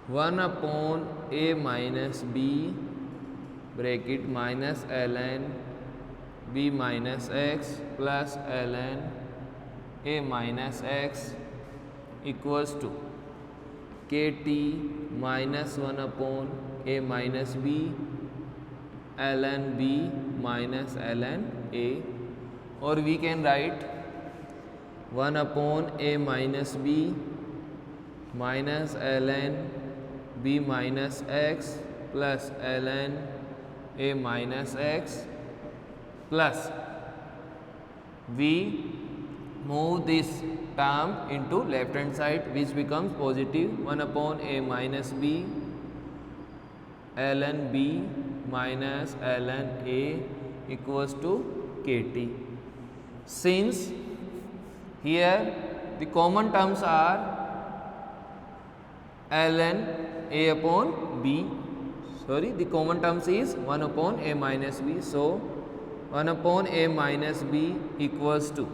1 upon a minus b bracket minus ln b minus x plus ln a minus x equals to kt minus 1 upon a minus b ln b minus ln a, or we can write 1 upon a minus b minus ln b minus x plus ln a minus x plus we move this term into left hand side, which becomes positive 1 upon a minus b ln b minus ln a equals to kt. Since here the common terms are ln a upon b, the common terms is 1 upon a minus b. So 1 upon a minus b equals to,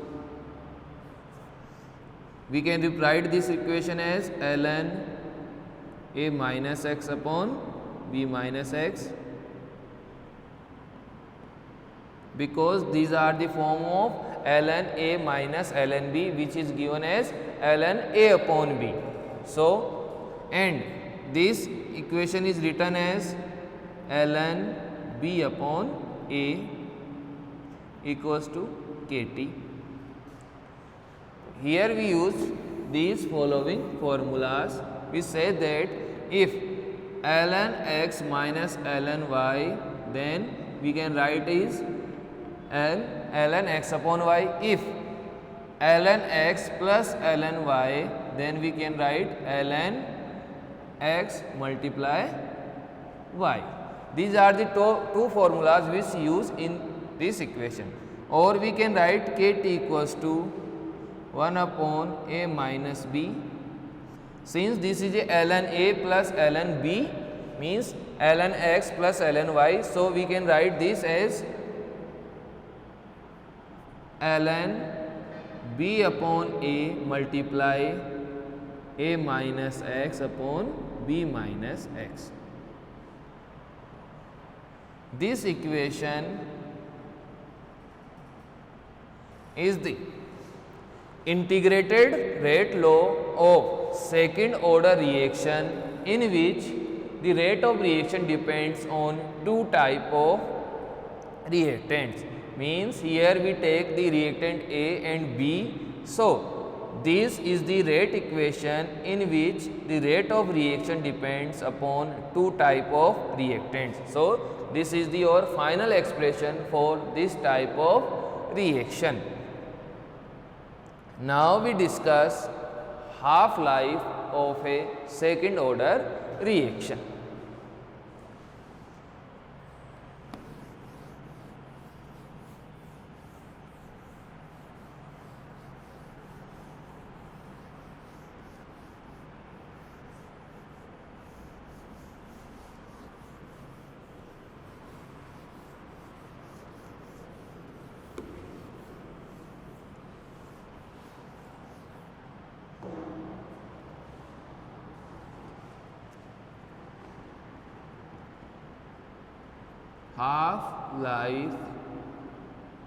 we can rewrite this equation as ln a minus x upon b minus x, because these are the form of ln a minus ln b, which is given as ln a upon b. So, and this equation is written as ln b upon a equals to kt. Here we use these following formulas. We say that if ln x minus ln y, then we can write is ln x upon y. If ln x plus ln y, then we can write ln x multiply y. These are the two formulas which use in this equation. Or we can write kt equals to 1 upon a minus b. Since this is a ln a plus ln b, means ln x plus ln y, so we can write this as ln b upon a multiply a minus x upon b minus x. This equation is the integrated rate law of second order reaction, in which the rate of reaction depends on two type of reactants. Means here we take the reactant A and B. So this is the rate equation in which the rate of reaction depends upon two type of reactants. So this is your final expression for this type of reaction. Now we discuss half-life of a second order reaction. Half-life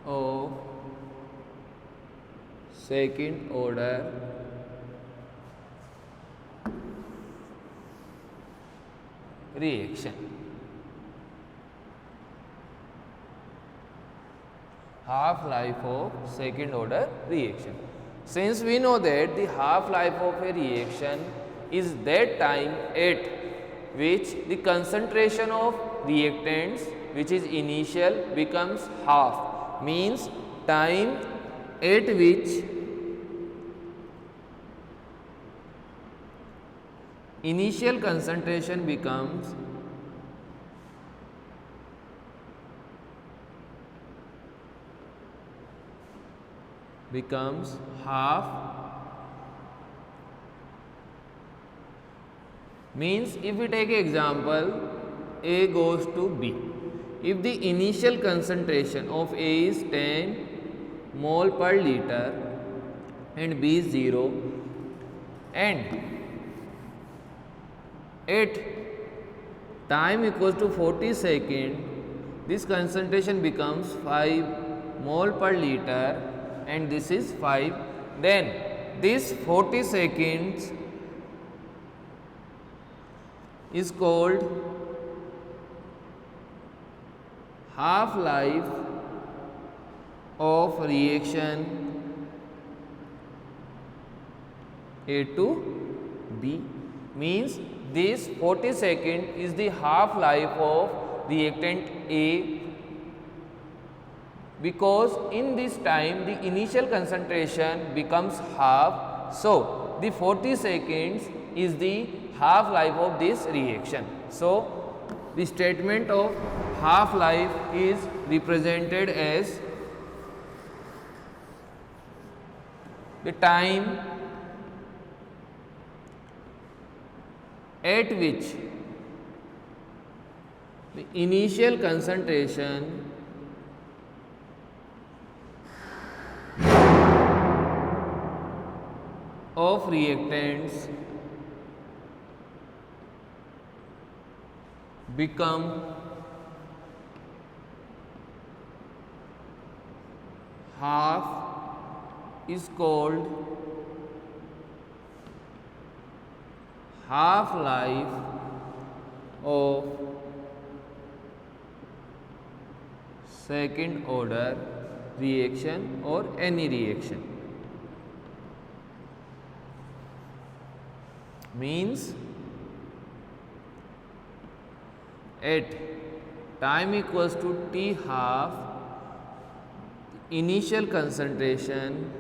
of second order reaction. Half-life of second order reaction. Since we know that the half-life of a reaction is that time at which the concentration of reactants, which is initial, becomes half, means time at which initial concentration becomes half, means if we take example A goes to B, if the initial concentration of A is 10 mole per liter and B is 0, and At time equals to 40 seconds, this concentration becomes 5 mole per liter and this is 5. Then this 40 seconds is called half life of reaction A to B. Means this 40 seconds is the half life of reactant A, because in this time the initial concentration becomes half. So the 40 seconds is the half life of this reaction. So the statement of half life is represented as the time at which the initial concentration of reactants become half is called half life of second order reaction or any reaction. Means at time equals to T half, initial concentration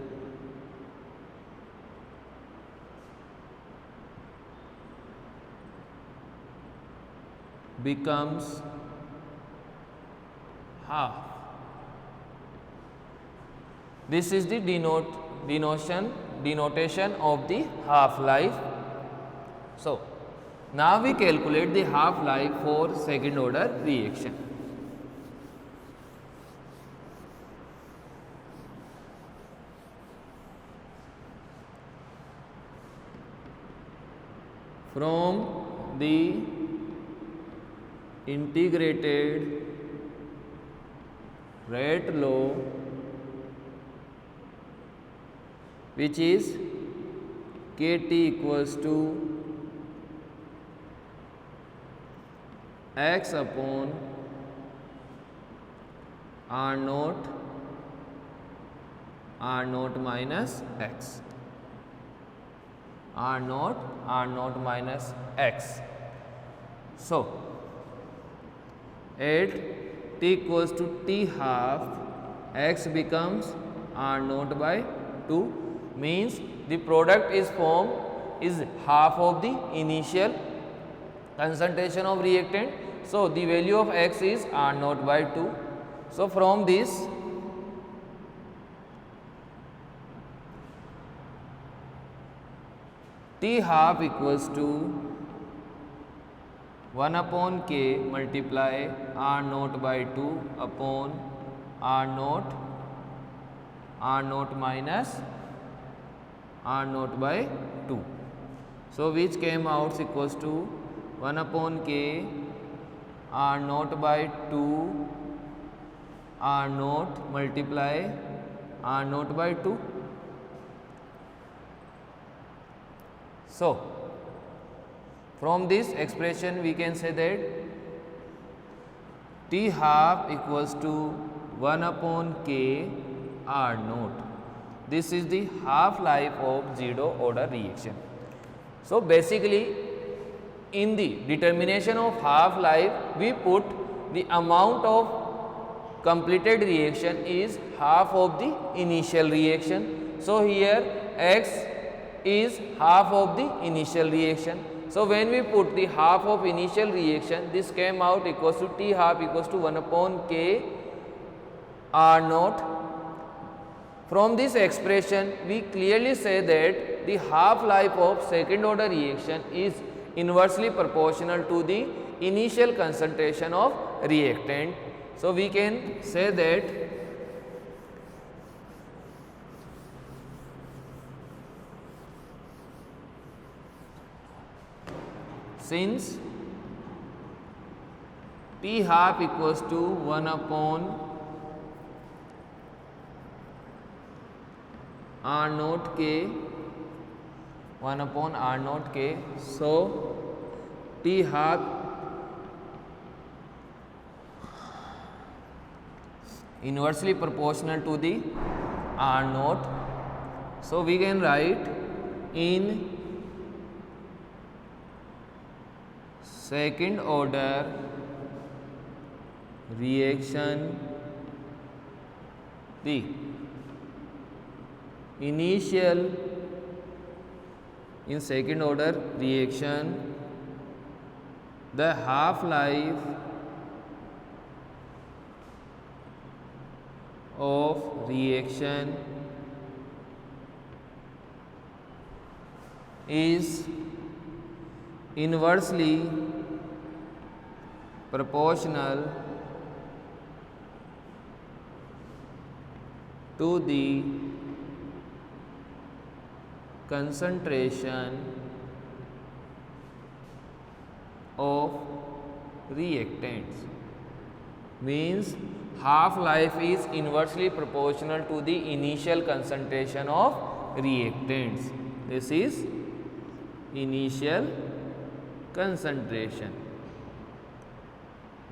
becomes half. This is the denotation of the half life. So now we calculate the half life for second order reaction. From the integrated rate law, which is Kt equals to x upon R naught minus x, R naught minus x. So at t equals to t half, x becomes R naught by 2, means the product is formed is half of the initial concentration of reactant. So the value of x is R naught by 2. So from this T half equals to 1 upon k multiply R naught by 2 upon R naught minus R naught by 2. So which came out equals to 1 upon k R naught by 2 R naught multiply R naught by 2. So from this expression we can say that T half equals to 1 upon k R naught. This is the half life of zero order reaction. So basically in the determination of half life we put the amount of completed reaction is half of the initial reaction. So here x is half of the initial reaction. So when we put the half of initial reaction, this came out equals to T half equals to 1 upon k R naught. From this expression we clearly say that the half life of second order reaction is inversely proportional to the initial concentration of reactant. So we can say that since T half equals to 1 upon R naught K, 1 upon R naught K, so T half inversely proportional to the R naught. So we can write in second order reaction the initial in second order reaction the half life of reaction is inversely proportional to the concentration of reactants. Means half life is inversely proportional to the initial concentration of reactants. This is initial concentration.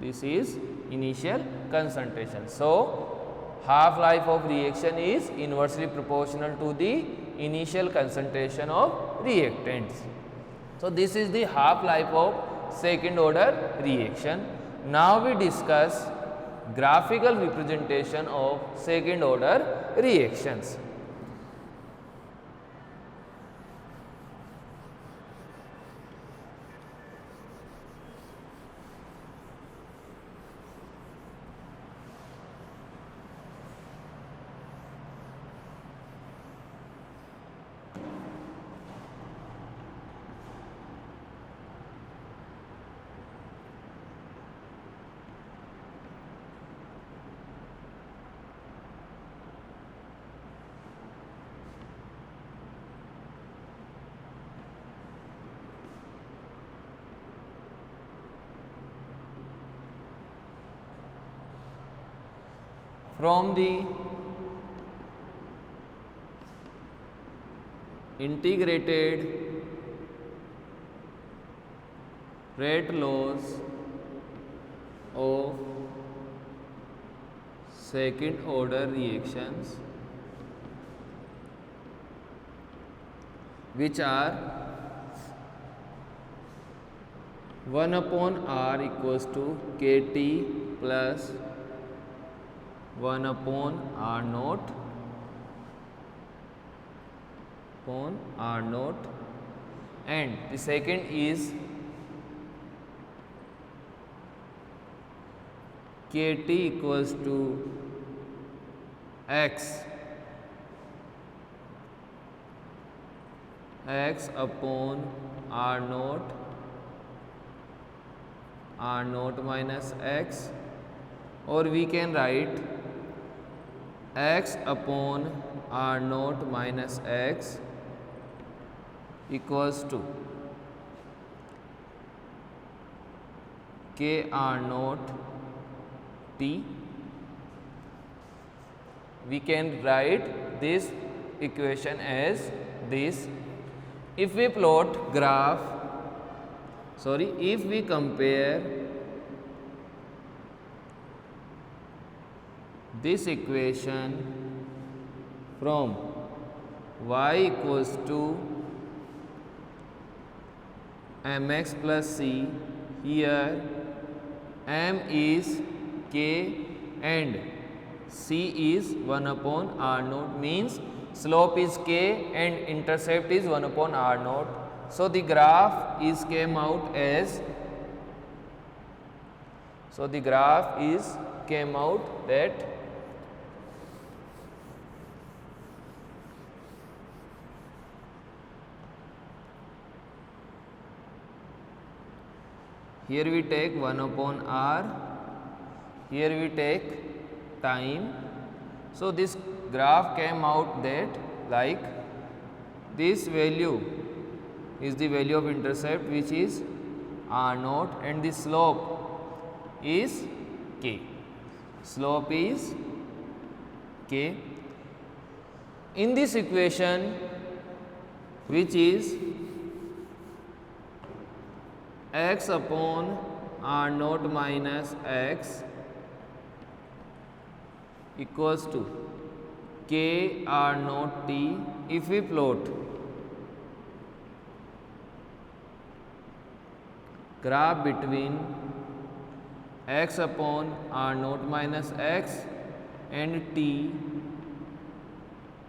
This is initial concentration. So half life of reaction is inversely proportional to the initial concentration of reactants. So this is the half life of second order reaction. Now we discuss graphical representation of second order reactions. From the integrated rate laws of second order reactions, which are 1 upon R equals to KT plus 1 upon R naught upon R naught, and the second is KT equals to X upon R naught minus X, or we can write X upon R naught minus X equals to K R naught T. We can write this equation as this. If we plot graph, if we compare this equation from y equals to mx plus c, here m is k and c is 1 upon r naught, means slope is k and intercept is 1 upon r naught. So the graph is came out that here we take 1 upon r, here we take time. So this graph came out that like this value is the value of intercept, which is R naught and the slope is K. Slope is K. In this equation, which is x upon R naught minus x equals to K R naught T, if we plot graph between x upon R naught minus x and T,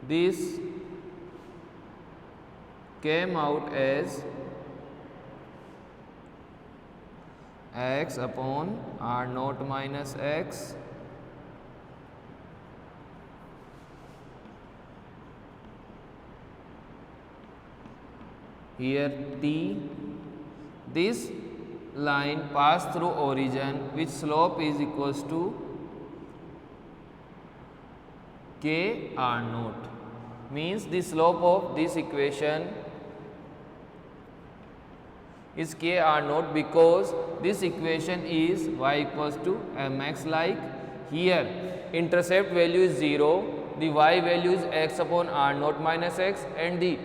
this came out as x upon R naught minus x here T. This line pass through origin which slope is equals to K R naught, means the slope of this equation is K R naught because this equation is y equals to mx, like here intercept value is 0, the y value is x upon R naught minus x and the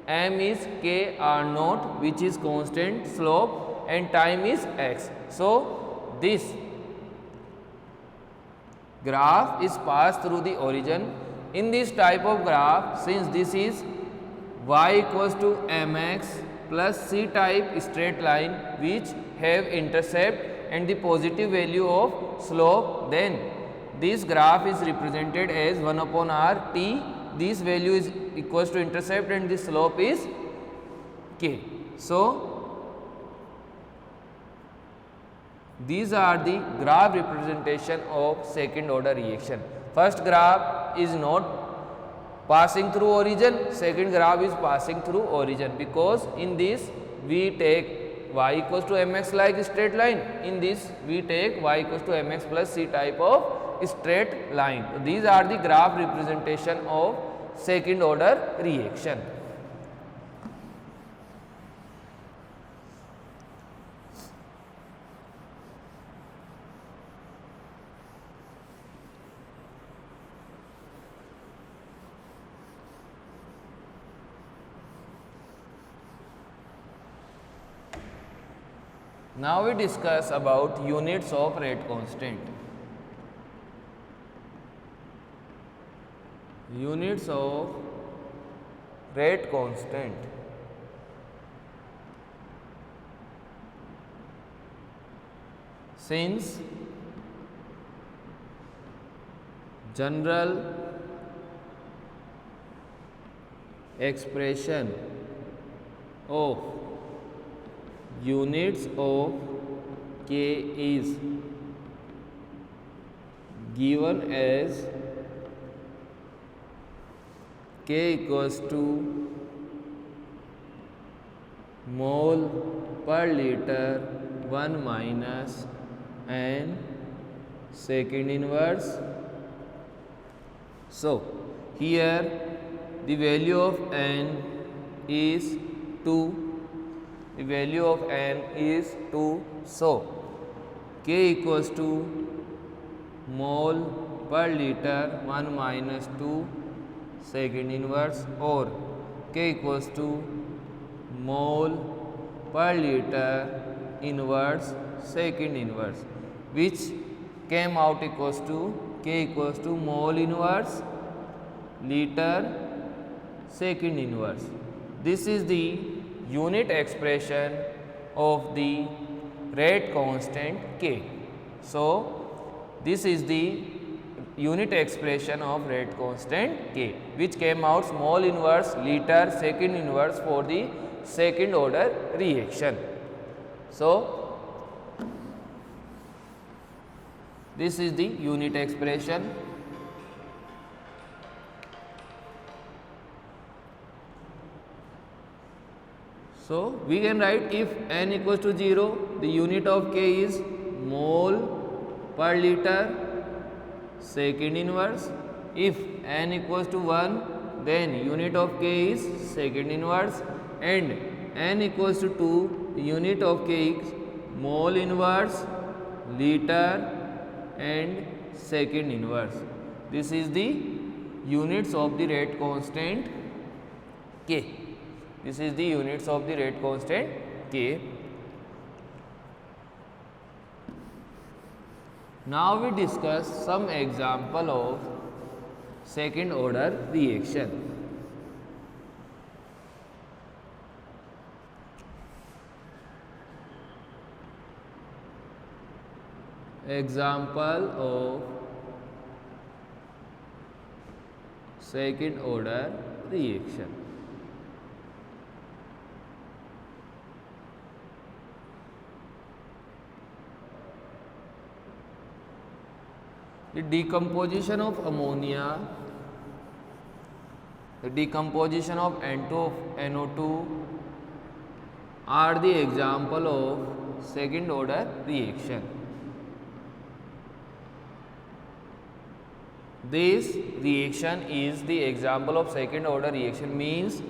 m is K R naught which is constant slope and time is x. So, this graph is passed through the origin. In this type of graph, since this is y equals to mx plus c type straight line which have intercept and the positive value of slope, then this graph is represented as 1 upon r t. This value is equals to intercept and the slope is k. So, these are the graph representation of second order reaction. First graph is not passing through origin, second graph is passing through origin, because in this we take y equals to mx like straight line, in this we take y equals to mx plus c type of straight line. So, these are the graph representation of second order reaction. Now we discuss about units of rate constant. Units of rate constant. Since general expression of units of k is given as k equals to mole per liter 1 minus n second inverse. So, here the value of n is 2. The value of n is 2. So, k equals to mole per liter 1 minus 2 second inverse, or k equals to mole per liter inverse second inverse, which came out equals to k equals to mole inverse liter second inverse. This is the unit expression of the rate constant k. So, this is the unit expression of rate constant k, which came out small inverse liter second inverse for the second order reaction. So, this is the unit expression. So, we can write if n equals to 0, the unit of k is mole per liter second inverse. If n equals to 1, then unit of k is second inverse, and n equals to 2, unit of K is mole inverse, liter and second inverse. This is the units of the rate constant K. This is the units of the rate constant K. Now we discuss some example of second order reaction. Example of second order reaction. The decomposition of ammonia, the decomposition of NO2 are the example of second order reaction. This reaction is the example of second order reaction, means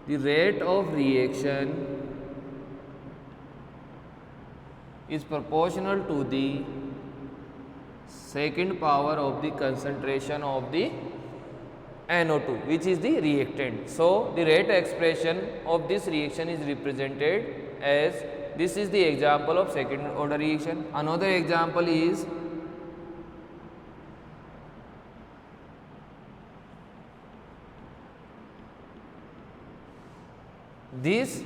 the rate of reaction is proportional to the second power of the concentration of the NO2, which is the reactant. So, the rate expression of this reaction is represented as, this is the example of second order reaction. Another example is this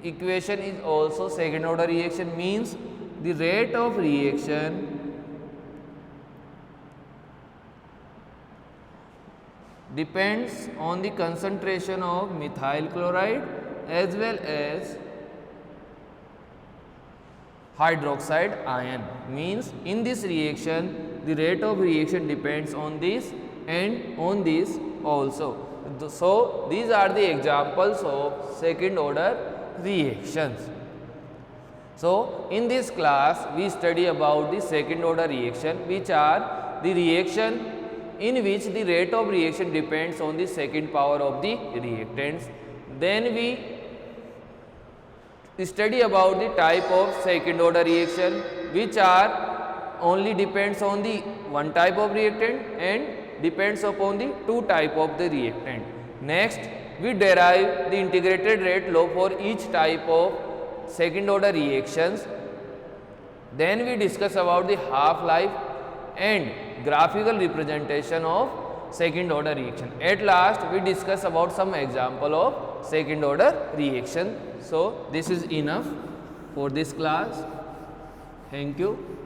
equation is also second order reaction, means the rate of reaction depends on the concentration of methyl chloride as well as hydroxide ion. Means in this reaction the rate of reaction depends on this and on this also. So, these are the examples of second order reactions. So, in this class we study about the second order reaction, which are the reaction in which the rate of reaction depends on the second power of the reactants. Then we study about the type of second order reaction, which are only depends on the one type of reactant and depends upon the two type of the reactant. Next, we derive the integrated rate law for each type of second order reactions. Then we discuss about the half life and graphical representation of second order reaction. At last, we discuss about some example of second order reaction. So, this is enough for this class. Thank you.